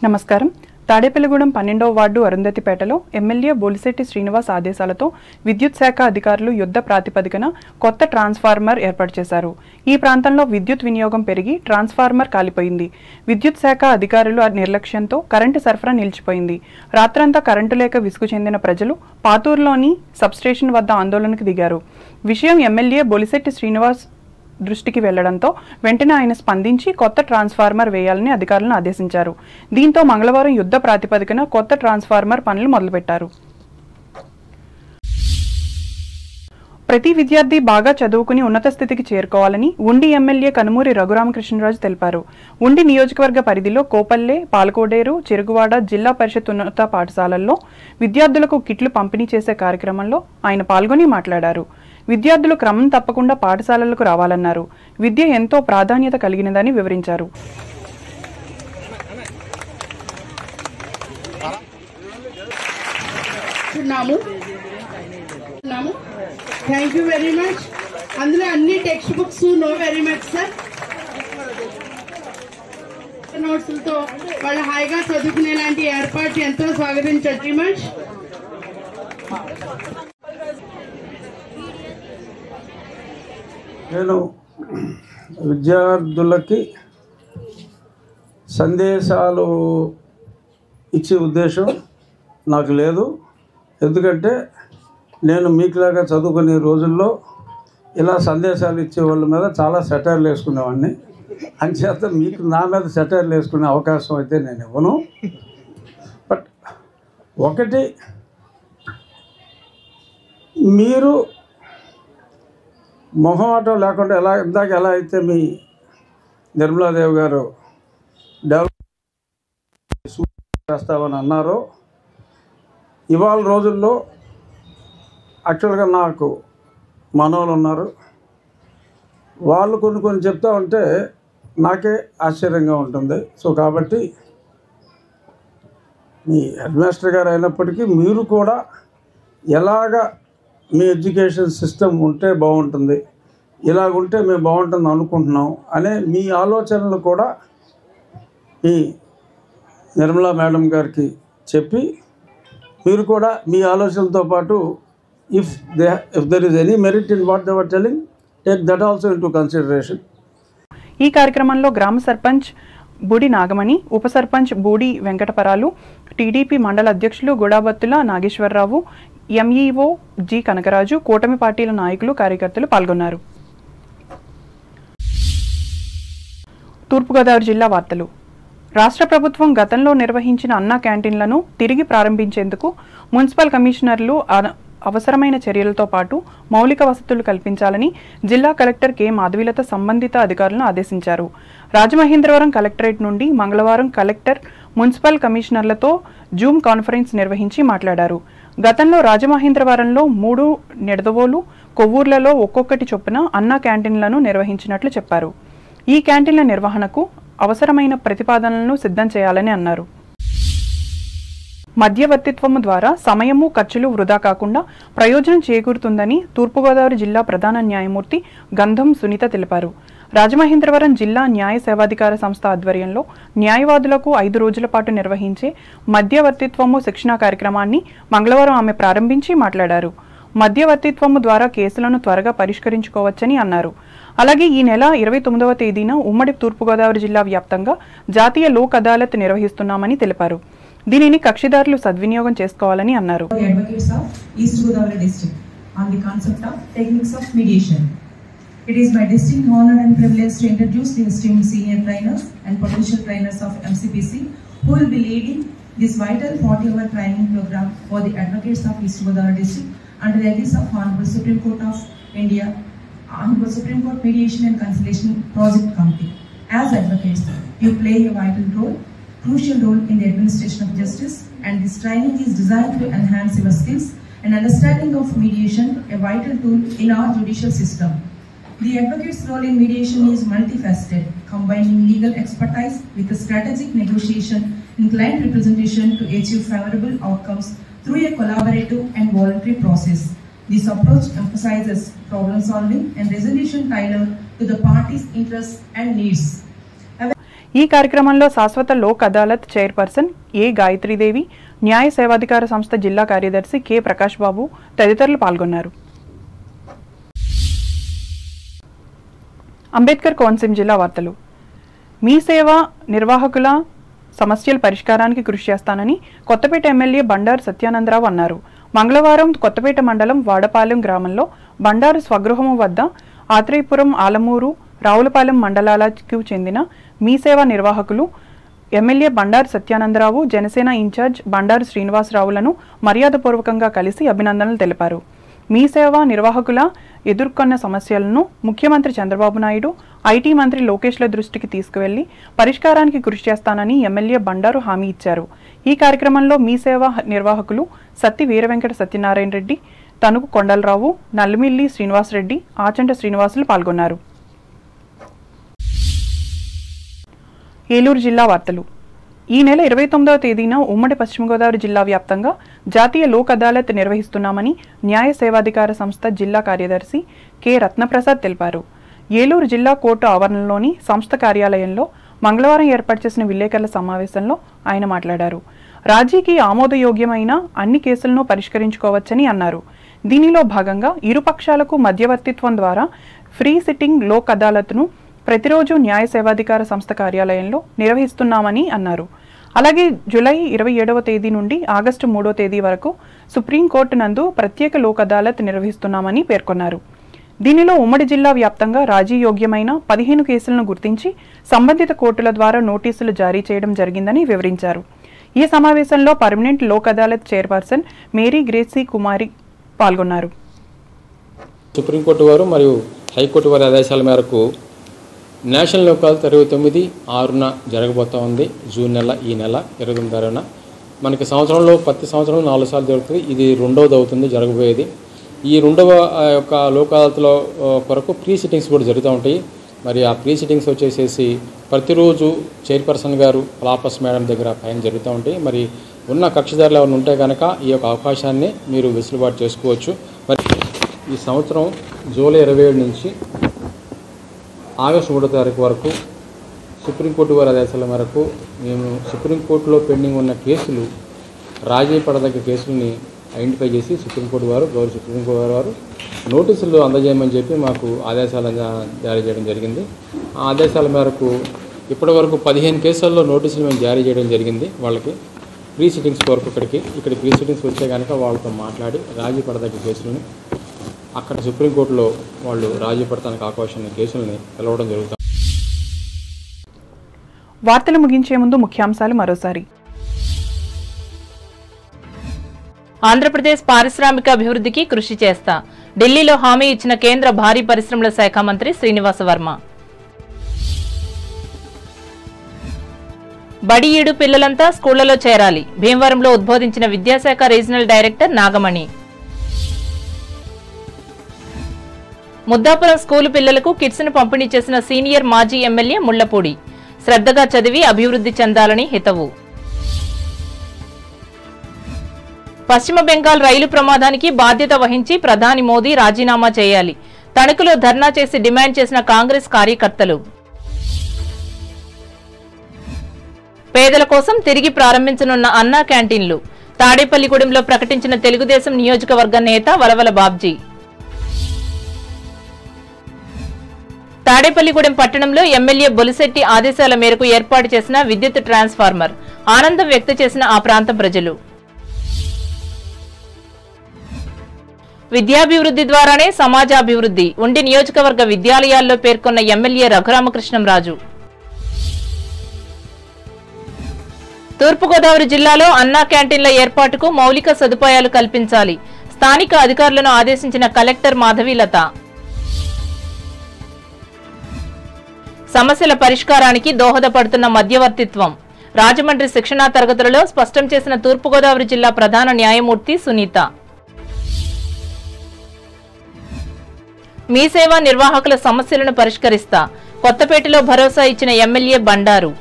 నమస్కారం. Tadepalligudem 12వ ward అరుంధతిపేటలో MLA Bolisetti Srinivas ఆదేశాలతో విద్యుత్ శాఖ అధికారులు యుద్ధ ప్రాతిపదికన కొత్త ట్రాన్స్ఫార్మర్ ఏర్పాటు చేశారు. ఈ ప్రాంతంలో విద్యుత్ వినియోగం పెరిగి ట్రాన్స్ఫార్మర్ కాలిపోయింది. విద్యుత్ శాఖ అధికారులు నిర్లక్ష్యంతో కరెంటు సరఫరా నిలిచిపోయింది. రాత్రంతా కరెంటు లేక విసుగు చెందిన ప్రజలు పాతూరులోని సబ్స్టేషన్ వద్ద ఆందోళనకు దిగారు. విషయం ఎమ్మెల్యే బొలిశెట్టి శ్రీనివాస్ దృష్టికి వెళ్లడంతో వెంటనే ఆయన స్పందించి కొత్త ట్రాన్స్ఫార్మర్ వేయాలని అధికారులను ఆదేశించారు. దీంతో మంగళవారం యుద్ధ ప్రాతిపదికన కొత్త ట్రాన్స్ఫార్మర్ పనులు మొదలుపెట్టారు. ప్రతి విద్యార్థి బాగా చదువుకుని ఉన్నత స్థితికి చేరుకోవాలని ఉండి ఎమ్మెల్యే కనుమూరి రఘురామకృష్ణరాజు తెలిపారు. ఉండి నియోజకవర్గ పరిధిలో కోపల్లె, పాలకోడేరు, చెరుగువాడ జిల్లా పరిషత్ ఉన్నత పాఠశాలల్లో విద్యార్థులకు కిట్లు పంపిణీ చేసే కార్యక్రమంలో ఆయన పాల్గొని మాట్లాడారు. విద్యార్థులు క్రమం తప్పకుండా పాఠశాలలకు రావాలన్నారు. విద్య ఎంతో ప్రాధాన్యత కలిగినదని వివరించారు. Thank you very much. అందులో అన్ని textbooks no very much sir. నోట్స్లతో వాళ్ళు హాయిగా చదువుకునేలాంటి ఏర్పాటు ఎంతో స్వాగతించండి మచ్. నేను విద్యార్థులకి సందేశాలు ఇచ్చే ఉద్దేశం నాకు లేదు. ఎందుకంటే నేను మీకులాగా చదువుకునే రోజుల్లో ఇలా సందేశాలు ఇచ్చే వాళ్ళ మీద చాలా సెటైర్లు వేసుకునేవాడిని. అంచేత మీకు నా మీద సెటైర్లు వేసుకునే అవకాశం అయితే నేను ఇవ్వను. బట్ ఒకటి, మీరు మొహమాటం లేకుండా ఇందాక ఎలా అయితే మీ నిర్మలాదేవి గారు డెవలప్ చేస్తామని అన్నారో, ఇవాళ రోజుల్లో యాక్చువల్గా నాకు మనోళ్ళు ఉన్నారు. వాళ్ళు కొన్ని చెప్తా ఉంటే నాకే ఆశ్చర్యంగా ఉంటుంది. సో కాబట్టి మీ హెడ్ మాస్టర్ గారు అయినప్పటికీ మీరు కూడా ఎలాగా మీ ఎడ్యుకేషన్ సిస్టమ్ ఉంటే బాగుంటుంది, ఇలాగుంటే మేము బాగుంటుంది అనుకుంటున్నాం అనే మీ ఆలోచనలు కూడా ఈ నిర్మలా మేడం గారికి చెప్పి మీరు కూడా మీ ఆలోచనలతో పాటు if there is any merit in what they were telling, take that also into consideration. ఈ కార్యక్రమంలో గ్రామ సర్పంచ్ బూడి నాగమణి, ఉప సర్పంచ్ బూడి వెంకటపరాలు, టీడీపీ మండల అధ్యక్షులు గుడాబత్తుల నాగేశ్వరరావు, ఎంఈఓ జి కనకరాజు, కూటమి పార్టీల నాయకులు, కార్యకర్తలు పాల్గొన్నారు. తూర్పుగోదావరి జిల్లా వార్తలు. రాష్ట్ర ప్రభుత్వం గతంలో నిర్వహించిన అన్నా క్యాంటీన్లను తిరిగి ప్రారంభించేందుకు మున్సిపల్ కమిషనర్లు అవసరమైన చర్యలతో పాటు మౌలిక వసతులు కల్పించాలని జిల్లా కలెక్టర్ కె మాధవీలత సంబంధిత అధికారులను ఆదేశించారు. రాజమహేంద్రవరం కలెక్టరేట్ నుండి మంగళవారం కలెక్టర్ మున్సిపల్ కమిషనర్లతో జూమ్ కాన్ఫరెన్స్ నిర్వహించి మాట్లాడారు. గతంలో రాజమహేంద్రవరంలో 3 నిడదవోలు, కొవ్వూర్లలో ఒక్కొక్కటి చొప్పున అన్నా క్యాంటీన్లను నిర్వహించినట్లు చెప్పారు. ఈ క్యాంటీన్ల నిర్వహణకు అవసరమైన ప్రతిపాదనలను సిద్ధం చేయాలని అన్నారు. మధ్యవర్తిత్వము ద్వారా సమయము, ఖర్చులు వృధా కాకుండా ప్రయోజనం చేకూరుతుందని తూర్పుగోదావరి జిల్లా ప్రధాన న్యాయమూర్తి గంధం సునీత తెలిపారు. రాజమహేంద్రవరం జిల్లా న్యాయ సేవాధికార సంస్థ ఆధ్వర్యంలో న్యాయవాదులకు 5 రోజుల పాటు నిర్వహించే మధ్యవర్తిత్వము శిక్షణా కార్యక్రమాన్ని మంగళవారం ఆమె ప్రారంభించి మాట్లాడారు. మధ్యవర్తిత్వము ద్వారా కేసులను త్వరగా పరిష్కరించుకోవచ్చని అన్నారు. అలాగే ఈ నెల 29వ తేదీన ఉమ్మడి తూర్పుగోదావరి జిల్లా వ్యాప్తంగా జాతీయ లోక్ అదాలత్ నిర్వహిస్తున్నామని తెలిపారు. దీనిని కక్షిదారులు సద్వినియోగం చేసుకోవాలని అన్నారు. It is my distinct honor and privilege to introduce the esteemed senior trainers and potential trainers of MCPC who will be leading this vital 40-hour training program for the advocates of East Godavari district under the aegis of Honorable Supreme Court of India, Honorable Supreme Court Mediation and Conciliation Project Committee. As advocates, you play a crucial role in the administration of justice, and this training is designed to enhance your skills and understanding of mediation, a vital tool in our judicial system. The advocate's role in mediation is multifaceted, combining legal expertise with a strategic negotiation and client representation to achieve favorable outcomes through a collaborative and voluntary process. This approach emphasizes problem solving and resolution tailored to the parties' interests and needs. ఈ కార్యక్రమంలో శాశ్వత Lok Adalat chairperson ఏ గాయత్రీదేవి, న్యాయ సేవాధికార సంస్థ జిల్లా కార్యదర్శి K Prakash బాబు తదితరులు పాల్గొన్నారు. అంబేద్కర్ కోనసీమ జిల్లా వార్తలు. మీ సేవ నిర్వాహకుల సమస్యల పరిష్కారానికి కృషి చేస్తానని కొత్తపేట ఎమ్మెల్యే బండారు సత్యానందరావు అన్నారు. మంగళవారం కొత్తపేట మండలం వాడపాలెం గ్రామంలో బండారు స్వగృహము వద్ద ఆత్రేయపురం, ఆలమూరు, రావులపాలెం మండలాలకు చెందిన మీ సేవ నిర్వాహకులు ఎమ్మెల్యే బండారు సత్యానందరావు, జనసేన ఇన్ఛార్జ్ బండారు శ్రీనివాసరావులను మర్యాదపూర్వకంగా కలిసి అభినందనలు తెలిపారు. మీ సేవ నిర్వాహకుల ఎదుర్కొన్న సమస్యలను ముఖ్యమంత్రి చంద్రబాబు నాయుడు, ఐటీ మంత్రి లోకేష్ల దృష్టికి తీసుకువెళ్లి పరిష్కారానికి కృషి చేస్తానని ఎమ్మెల్యే బండారు హామీ ఇచ్చారు. ఈ కార్యక్రమంలో మీ సేవ నిర్వాహకులు సత్తి వీరవెంకట సత్యనారాయణ రెడ్డి, తణుకు కొండలరావు, నల్లిమిల్లి శ్రీనివాసరెడ్డి, ఆచంట శ్రీనివాసులు పాల్గొన్నారు. ఏలూరు జిల్లా వార్తలు. ఈ నెల 29వ తేదీన ఉమ్మడి పశ్చిమ గోదావరి జిల్లా వ్యాప్తంగా జాతీయ లోక్ అదాలత్ నిర్వహిస్తున్నామని న్యాయ సేవాధికార సంస్థ జిల్లా కార్యదర్శి కె రత్నప్రసాద్ తెలిపారు. ఏలూరు జిల్లా కోర్టు ఆవరణలోని సంస్థ కార్యాలయంలో మంగళవారం ఏర్పాటు చేసిన విలేకరుల సమావేశంలో ఆయన మాట్లాడారు. రాజీకి ఆమోదయోగ్యమైన అన్ని కేసులను పరిష్కరించుకోవచ్చని అన్నారు. దీనిలో భాగంగా ఇరుపక్షాలకు మధ్యవర్తిత్వం ద్వారా ఫ్రీ సిట్టింగ్ లోక్ అదాలత్ను ప్రతిరోజు న్యాయ సేవాధికార సంస్థ కార్యాలయంలో నిర్వహిస్తున్నామని అన్నారు. అలాగే జూలై 27వ తేదీ నుండి ఆగస్టు 3వ తేదీ వరకు సుప్రీంకోర్టు నందు ప్రత్యేక లోక్ అదాలత్ నిర్వహిస్తున్నామని పేర్కొన్నారు. దీనిలో ఉమ్మడి జిల్లా వ్యాప్తంగా రాజీయోగ్యమైన 15 కేసులను గుర్తించి సంబంధిత కోర్టుల ద్వారా నోటీసులు జారీ చేయడం జరిగిందని వివరించారు. ఈ సమావేశంలో permanent Lok Adalat chairperson Mary Gracy Kumari పాల్గొన్నారు. సుప్రీంకోర్టు వారు మరియు హైకోర్టు వారి ఆదేశాల మేరకు నేషనల్ లోక్ అదాలత్ 29/6న జరగబోతూ ఉంది. జూన్ నెల, ఈ నెల 29న మనకి సంవత్సరంలో ప్రతి సంవత్సరం 4 సార్లు జరుగుతుంది. ఇది రెండవది అవుతుంది జరగబోయేది. ఈ రెండవ యొక్క లోక్ అదాలత్లో కొరకు ప్రీ సిట్టింగ్స్ కూడా జరుగుతూ ఉంటాయి. మరి ఆ ప్రీ సిట్టింగ్స్ వచ్చేసేసి ప్రతిరోజు చైర్పర్సన్ గారు ప్లాపస్ మేడం దగ్గర పైన జరుగుతూ ఉంటాయి. మరి ఉన్న కక్షిదారులు ఎవరు ఉంటే కనుక ఈ యొక్క అవకాశాన్ని మీరు వెసులుబాటు చేసుకోవచ్చు. మరి ఈ సంవత్సరం జూలై 27 నుంచి ఆగస్టు 3వ తారీఖు వరకు సుప్రీంకోర్టు వారి ఆదేశాల మేరకు మేము సుప్రీంకోర్టులో పెండింగ్ ఉన్న కేసులు, రాజీ పడదగ్గ కేసుల్ని ఐడెంటిఫై చేసి సుప్రీంకోర్టు వారు, గౌరవ సుప్రీంకోర్టు వారు నోటీసులు అందజేయమని చెప్పి మాకు ఆదేశాలు జారీ చేయడం జరిగింది. ఆ ఆదేశాల మేరకు ఇప్పటి వరకు 15 కేసుల్లో నోటీసులు మేము జారీ చేయడం జరిగింది. వాళ్ళకి ప్రీ సిట్టింగ్స్ వరకు ఇక్కడ ప్రీ సిట్టింగ్స్ వచ్చే కనుక వాళ్ళతో మాట్లాడి రాజీ పడదగ్గ కేసులని అక్కడ సుప్రీంకోర్టులో వాళ్ళు రాజీ పడటానికి అవకాశం ఉన్న కేసుల్ని పిలవడం జరుగుతుంది. వార్తలు ముగించే ముందు ముఖ్యాంశాలు మరోసారి. ఆంధ్రప్రదేశ్ పారిశ్రామిక అభివృద్ధికి కృషి చేస్తా, ఢిల్లీలో హామీ ఇచ్చిన కేంద్ర భారీ పరిశ్రమల శాఖ మంత్రి శ్రీనివాస వర్మ. బడి ఈడు పిల్లలంతా స్కూళ్లలో చేరాలి, భీమవరంలో ఉద్బోధించిన విద్యాశాఖ regional director Nagamani. Muddapuram school పిల్లలకు కిట్స్ ను పంపిణీ చేసిన సీనియర్ మాజీ ఎమ్మెల్యే ముళ్లపూడి, శ్రద్ధగా చదివి అభివృద్ధి చెందాలని హితవు. పశ్చిమ బెంగాల్ రైలు ప్రమాదానికి బాధ్యత వహించి ప్రధాని మోదీ రాజీనామా చేయాలి, తణుకులో ధర్నా చేసి డిమాండ్ చేసిన కాంగ్రెస్ కార్యకర్తలు. పేదల కోసం తిరిగి ప్రారంభించనున్న అన్నా క్యాంటీన్లు, తాడేపల్లిగూడెంలో ప్రకటించిన తెలుగుదేశం నియోజకవర్గ నేత వలవల బాబ్జీ. తాడేపల్లిగూడెం పట్టణంలో ఎమ్మెల్యే బొలిశెట్టి ఆదేశాల మేరకు ఏర్పాటు చేసిన విద్యుత్ ట్రాన్స్ఫార్మర్, ఆనందం వ్యక్తం చేసిన ఆ ప్రాంత ప్రజలు. విద్యాభివృద్ధి ద్వారానే సమాజాభివృద్ధి, ఉండి నియోజకవర్గ విద్యాలయాల్లో పేర్కొన్న ఎమ్మెల్యే రఘురామకృష్ణంరాజు. తూర్పుగోదావరి జిల్లాలో అన్నా క్యాంటీన్ల ఏర్పాటుకు మౌలిక సదుపాయాలు కల్పించాలి, స్థానిక అధికారులను ఆదేశించిన కలెక్టర్ మాధవీలత. సమస్యల పరిష్కారానికి దోహదపడుతున్న మధ్యవర్తిత్వం, రాజమండ్రి శిక్షణా తరగతులలో స్పష్టం చేసిన తూర్పుగోదావరి జిల్లా ప్రధాన న్యాయమూర్తి సునీత. మీ సేవా నిర్వాహకుల సమస్యలను పరిష్కరిస్తా, కొత్తపేటలో భరోసా ఇచ్చిన ఎమ్మెల్యే బండారు.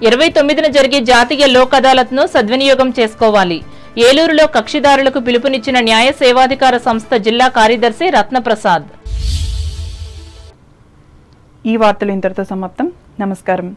29న జరిగే జాతీయ లోక్ అదాలత్ను సద్వినియోగం చేసుకోవాలి, ఏలూరులో కక్షిదారులకు పిలుపునిచ్చిన న్యాయ సేవాధికార సంస్థ జిల్లా కార్యదర్శి రత్నప్రసాద్. ఈ వార్తలు ఇంతటితో సమాప్తం. నమస్కారం.